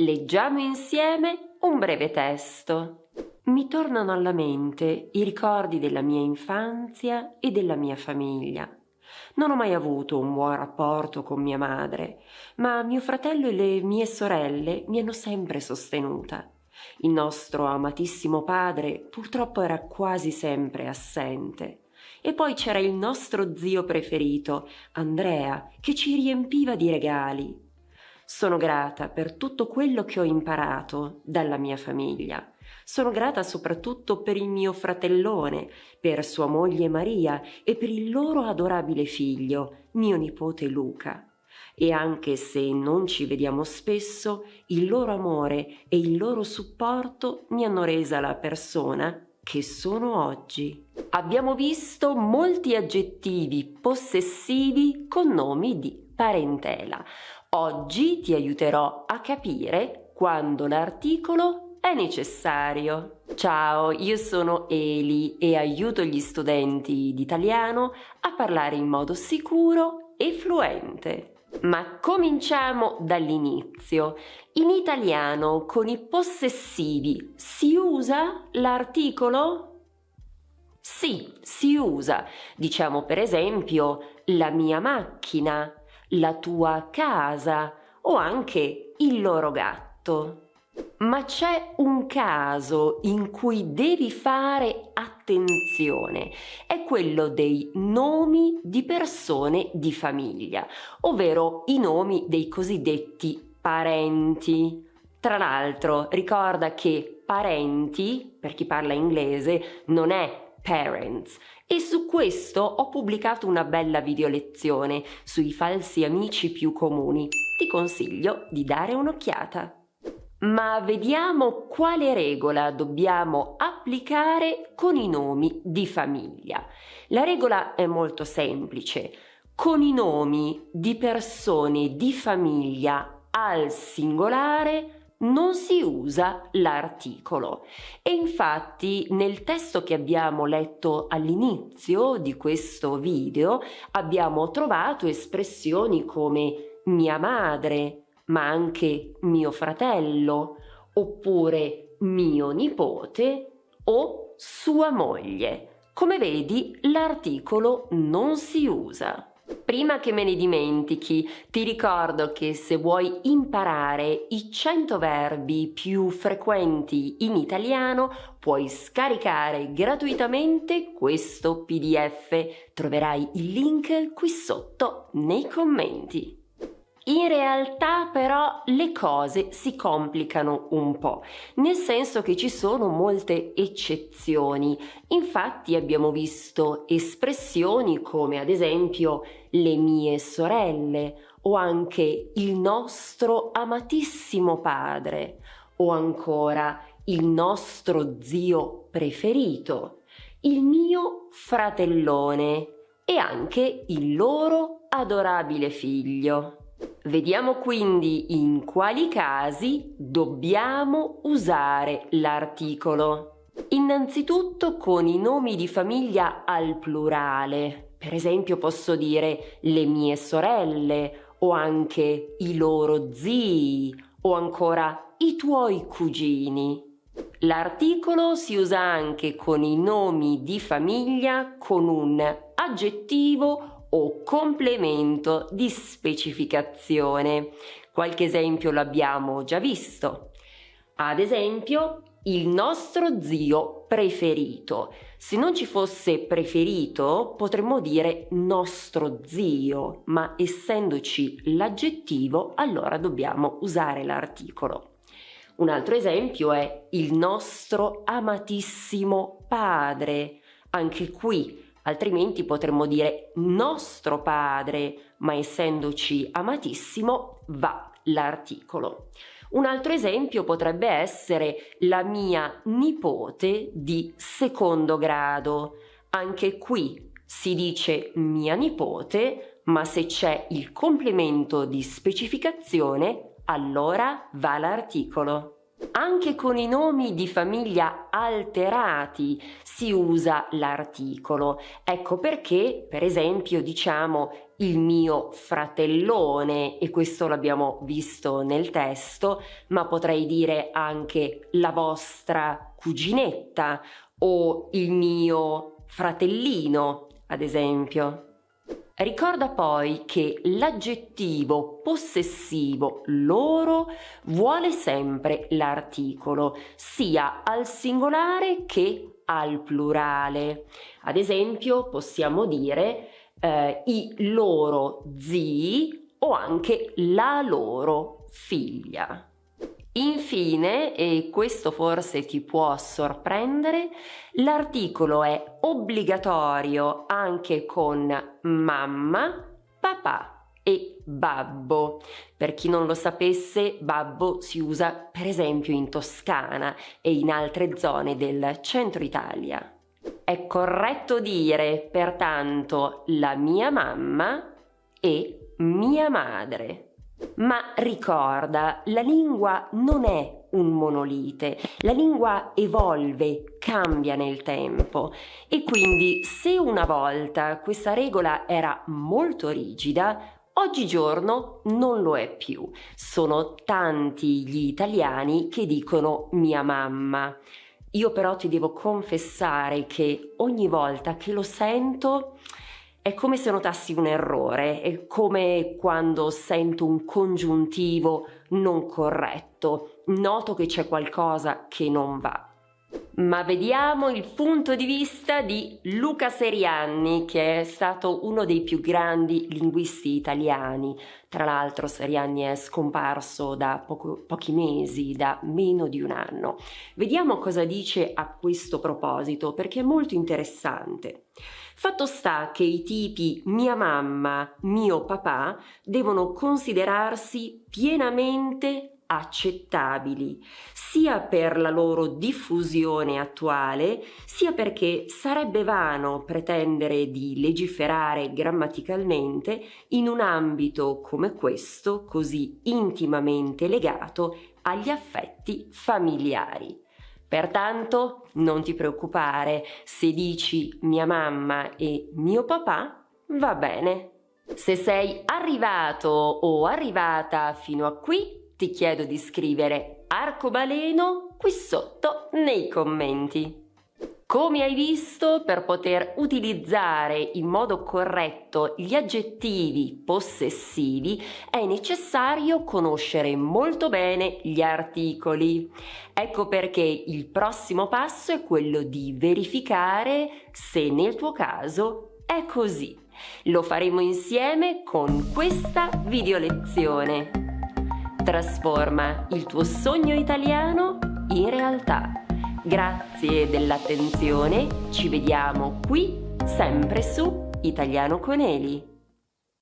Leggiamo insieme un breve testo. Mi tornano alla mente i ricordi della mia infanzia e della mia famiglia. Non ho mai avuto un buon rapporto con mia madre, ma mio fratello e le mie sorelle mi hanno sempre sostenuta. Il nostro amatissimo padre purtroppo era quasi sempre assente. E poi c'era il nostro zio preferito, Andrea, che ci riempiva di regali. Sono grata per tutto quello che ho imparato dalla mia famiglia. Sono grata soprattutto per il mio fratellone, per sua moglie Maria e per il loro adorabile figlio, mio nipote Luca. E anche se non ci vediamo spesso, il loro amore e il loro supporto mi hanno resa la persona che sono oggi. Abbiamo visto molti aggettivi possessivi con nomi di parentela. Oggi ti aiuterò a capire quando l'articolo è necessario. Ciao, io sono Eli e aiuto gli studenti di italiano a parlare in modo sicuro e fluente. Ma cominciamo dall'inizio. In italiano con i possessivi si usa l'articolo? Sì, si usa. Diciamo per esempio la mia macchina, la tua casa o anche il loro gatto. Ma c'è un caso in cui devi fare attenzione, è quello dei nomi di persone di famiglia, ovvero i nomi dei cosiddetti parenti. Tra l'altro, ricorda che parenti, per chi parla inglese, non è parents, e su questo ho pubblicato una bella videolezione sui falsi amici più comuni. Ti consiglio di dare un'occhiata. Ma vediamo quale regola dobbiamo applicare con i nomi di famiglia. La regola è molto semplice. Con i nomi di persone di famiglia al singolare non si usa l'articolo. E infatti nel testo che abbiamo letto all'inizio di questo video abbiamo trovato espressioni come mia madre, ma anche mio fratello, oppure mio nipote o sua moglie. Come vedi, l'articolo non si usa. Prima che me ne dimentichi, ti ricordo che se vuoi imparare i 100 verbi più frequenti in italiano, puoi scaricare gratuitamente questo PDF. Troverai il link qui sotto nei commenti. In realtà però le cose si complicano un po', nel senso che ci sono molte eccezioni. Infatti abbiamo visto espressioni come ad esempio le mie sorelle o anche il nostro amatissimo padre o ancora il nostro zio preferito, il mio fratellone e anche il loro adorabile figlio. Vediamo quindi in quali casi dobbiamo usare l'articolo. Innanzitutto con i nomi di famiglia al plurale. Per esempio posso dire le mie sorelle o anche i loro zii o ancora i tuoi cugini. L'articolo si usa anche con i nomi di famiglia con un aggettivo o complemento di specificazione. Qualche esempio l'abbiamo già visto. Ad esempio, il nostro zio preferito. Se non ci fosse preferito, potremmo dire nostro zio, ma essendoci l'aggettivo, allora dobbiamo usare l'articolo. Un altro esempio è il nostro amatissimo padre. Anche qui altrimenti potremmo dire nostro padre, ma essendoci amatissimo va l'articolo. Un altro esempio potrebbe essere la mia nipote di secondo grado. Anche qui si dice mia nipote, ma se c'è il complemento di specificazione, allora va l'articolo. Anche con i nomi di famiglia alterati si usa l'articolo. Ecco perché, per esempio, diciamo il mio fratellone, e questo l'abbiamo visto nel testo, ma potrei dire anche la vostra cuginetta o il mio fratellino, ad esempio. Ricorda poi che l'aggettivo possessivo loro vuole sempre l'articolo, sia al singolare che al plurale. Ad esempio possiamo dire i loro zii o anche la loro figlia. Infine, e questo forse ti può sorprendere, l'articolo è obbligatorio anche con mamma, papà e babbo. Per chi non lo sapesse, babbo si usa per esempio in Toscana e in altre zone del centro Italia. È corretto dire pertanto la mia mamma e mia madre. Ma ricorda, la lingua non è un monolite, la lingua evolve, cambia nel tempo e quindi se una volta questa regola era molto rigida, oggigiorno non lo è più. Sono tanti gli italiani che dicono mia mamma. Io però ti devo confessare che ogni volta che lo sento è come se notassi un errore, è come quando sento un congiuntivo non corretto, noto che c'è qualcosa che non va. Ma vediamo il punto di vista di Luca Serianni, che è stato uno dei più grandi linguisti italiani. Tra l'altro Serianni è scomparso da pochi mesi, da meno di un anno. Vediamo cosa dice a questo proposito, perché è molto interessante. Fatto sta che i tipi mia mamma, mio papà devono considerarsi pienamente accettabili, sia per la loro diffusione attuale, sia perché sarebbe vano pretendere di legiferare grammaticalmente in un ambito come questo, così intimamente legato agli affetti familiari. Pertanto non ti preoccupare, se dici mia mamma e mio papà, va bene. Se sei arrivato o arrivata fino a qui, ti chiedo di scrivere arcobaleno qui sotto nei commenti. Come hai visto, per poter utilizzare in modo corretto gli aggettivi possessivi è necessario conoscere molto bene gli articoli. Ecco perché il prossimo passo è quello di verificare se nel tuo caso è così. Lo faremo insieme con questa video lezione. Trasforma il tuo sogno italiano in realtà. Grazie dell'attenzione, ci vediamo qui sempre su Italiano con Eli.